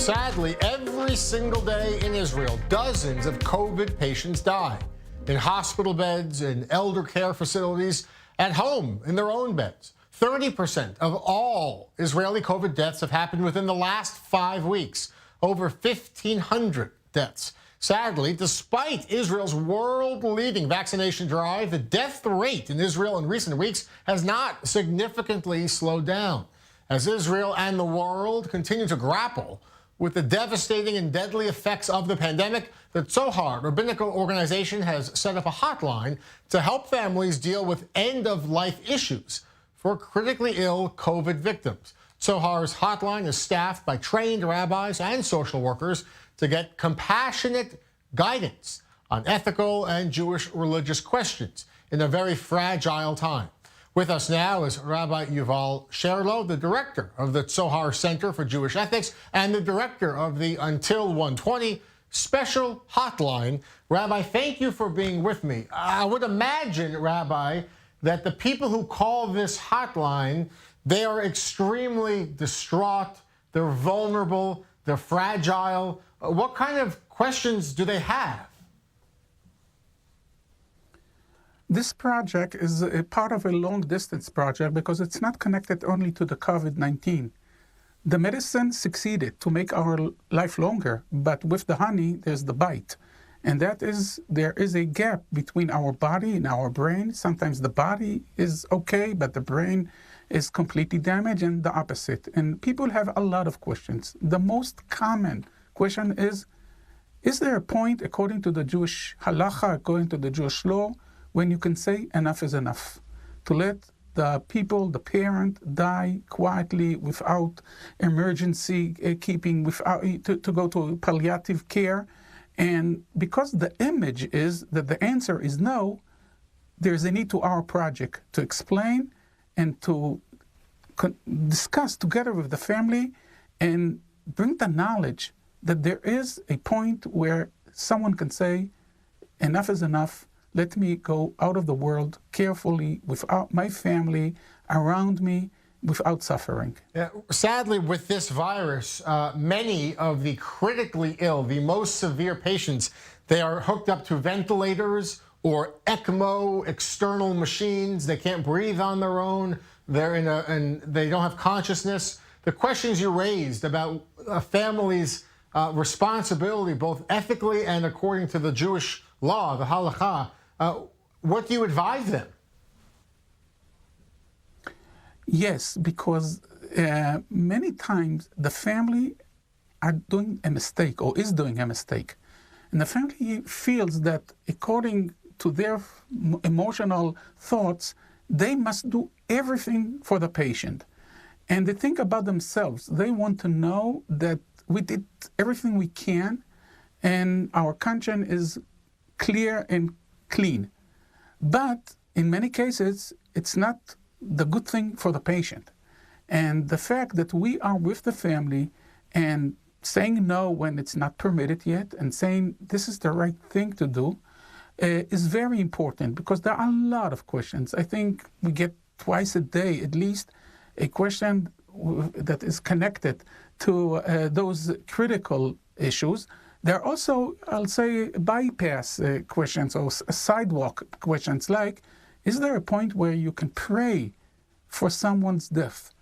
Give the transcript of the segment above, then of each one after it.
Sadly, every single day in Israel, dozens of COVID patients die in hospital beds, in elder care facilities, at home in their own beds. 30% of all Israeli COVID deaths have happened within the last 5 weeks, over 1,500 deaths. Sadly, despite Israel's world-leading vaccination drive, the death rate in Israel in recent weeks has not significantly slowed down. As Israel and the world continue to grapple with the devastating and deadly effects of the pandemic, the Tzohar rabbinical organization has set up a hotline to help families deal with end-of-life issues for critically ill COVID victims. Tzohar's hotline is staffed by trained rabbis and social workers to get compassionate guidance on ethical and Jewish religious questions in a very fragile time. With us now is Rabbi Yuval Sherlow, the director of the Tzohar Center for Jewish Ethics and the director of the Until 120 Special Hotline. Rabbi, thank you for being with me. I would imagine, Rabbi, that the people who call this hotline, they are extremely distraught, they're vulnerable, they're fragile. What kind of questions do they have? This project is a part of a long-distance project because it's not connected only to the COVID-19. The medicine succeeded to make our life longer, but with the honey, there's the bite. And that is, there is a gap between our body and our brain. Sometimes the body is okay, but the brain is completely damaged, and the opposite. And people have a lot of questions. The most common question is there a point, according to the Jewish halacha, according to the Jewish law, when you can say enough is enough? To let the people, the parent, die quietly without emergency keeping, without to go to palliative care. And because the image is that the answer is no, there's a need to our project to explain and to discuss together with the family and bring the knowledge that there is a point where someone can say, enough is enough, let me go out of the world carefully without my family around me, without suffering. Sadly, with this virus, many of the critically ill, the most severe patients, they are hooked up to ventilators or ECMO, external machines. They can't breathe on their own. They're and they don't have consciousness. The questions you raised about a family's responsibility, both ethically and according to the Jewish law, the halakha, what do you advise them? Yes, because many times the family are doing a mistake or is doing a mistake. And the family feels that according to their emotional thoughts, they must do everything for the patient. And they think about themselves. They want to know that we did everything we can and our conscience is clear and clean. But in many cases, it's not the good thing for the patient. And the fact that we are with the family and saying no when it's not permitted yet and saying this is the right thing to do is very important, because there are a lot of questions. I think we get twice a day at least a question that is connected to those critical issues. There are also, I'll say, bypass questions or sidewalk questions like, is there a point where you can pray for someone's death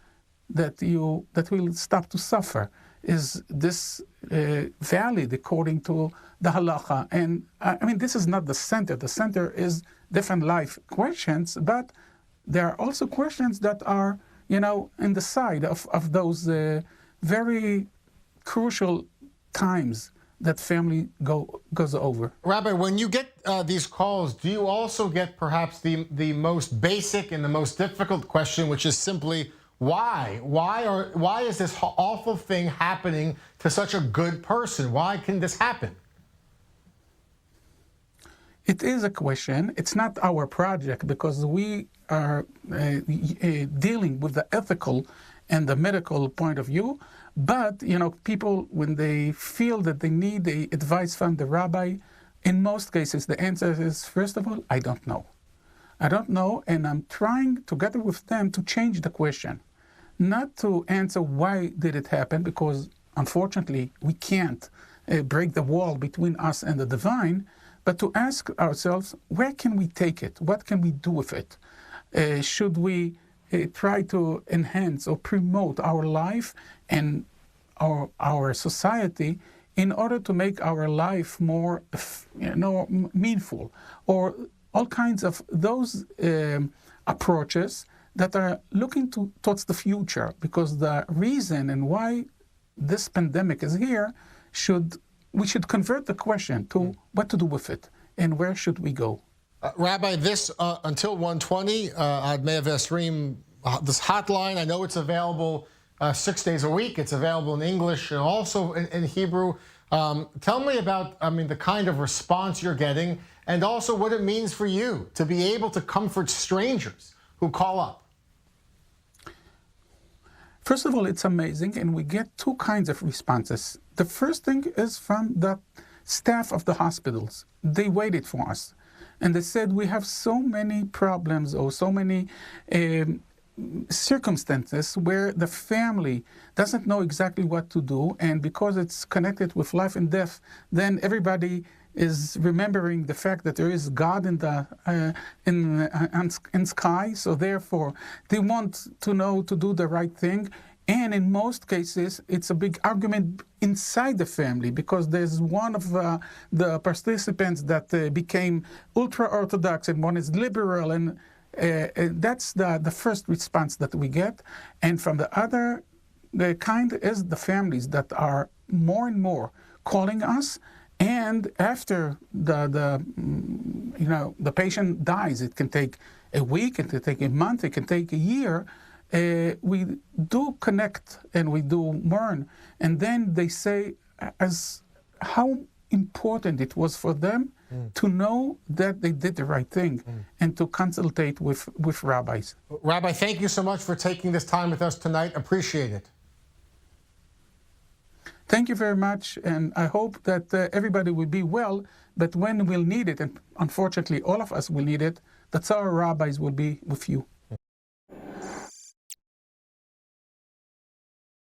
that will stop to suffer? Is this valid according to the halacha? And I mean, this is not the center. The center is different life questions, but there are also questions that are, in the side of those very crucial times that family goes over. Rabbi, when you get these calls, do you also get perhaps the most basic and the most difficult question, which is simply why? Why is this awful thing happening to such a good person? Why can this happen? It is a question. It's not our project because we are dealing with the ethical and the medical point of view. But, people, when they feel that they need the advice from the rabbi, in most cases, the answer is, first of all, I don't know. I don't know, and I'm trying together with them to change the question. Not to answer why did it happen, because unfortunately, we can't break the wall between us and the divine, but to ask ourselves, where can we take it? What can we do with it? Should we try to enhance or promote our life and our society in order to make our life more meaningful, or all kinds of those approaches that are looking towards the future, because the reason and why this pandemic is here, we should convert the question to what to do with it and where should we go. Rabbi, this until 1:20 at Me'av Esrim, this hotline, I know it's available 6 days a week. It's available in English and also in Hebrew. Tell me about, the kind of response you're getting, and also what it means for you to be able to comfort strangers who call up. First of all, it's amazing, and we get two kinds of responses. The first thing is from the staff of the hospitals. They waited for us, and they said, we have so many problems or so many circumstances where the family doesn't know exactly what to do, and because it's connected with life and death, then everybody is remembering the fact that there is God in the in sky, so therefore they want to know to do the right thing. And in most cases, it's a big argument inside the family, because there's one of the participants that became ultra-Orthodox and one is liberal, and that's the first response that we get. And from the other kind is the families that are more and more calling us. And after the patient dies, it can take a week, it can take a month, it can take a year. We do connect and we do mourn, and then they say as how important it was for them to know that they did the right thing and to consultate with rabbis. Rabbi, thank you so much for taking this time with us tonight. Appreciate it. Thank you very much, and I hope that everybody will be well, but when we'll need it, and unfortunately all of us will need it, the Tzar rabbis will be with you.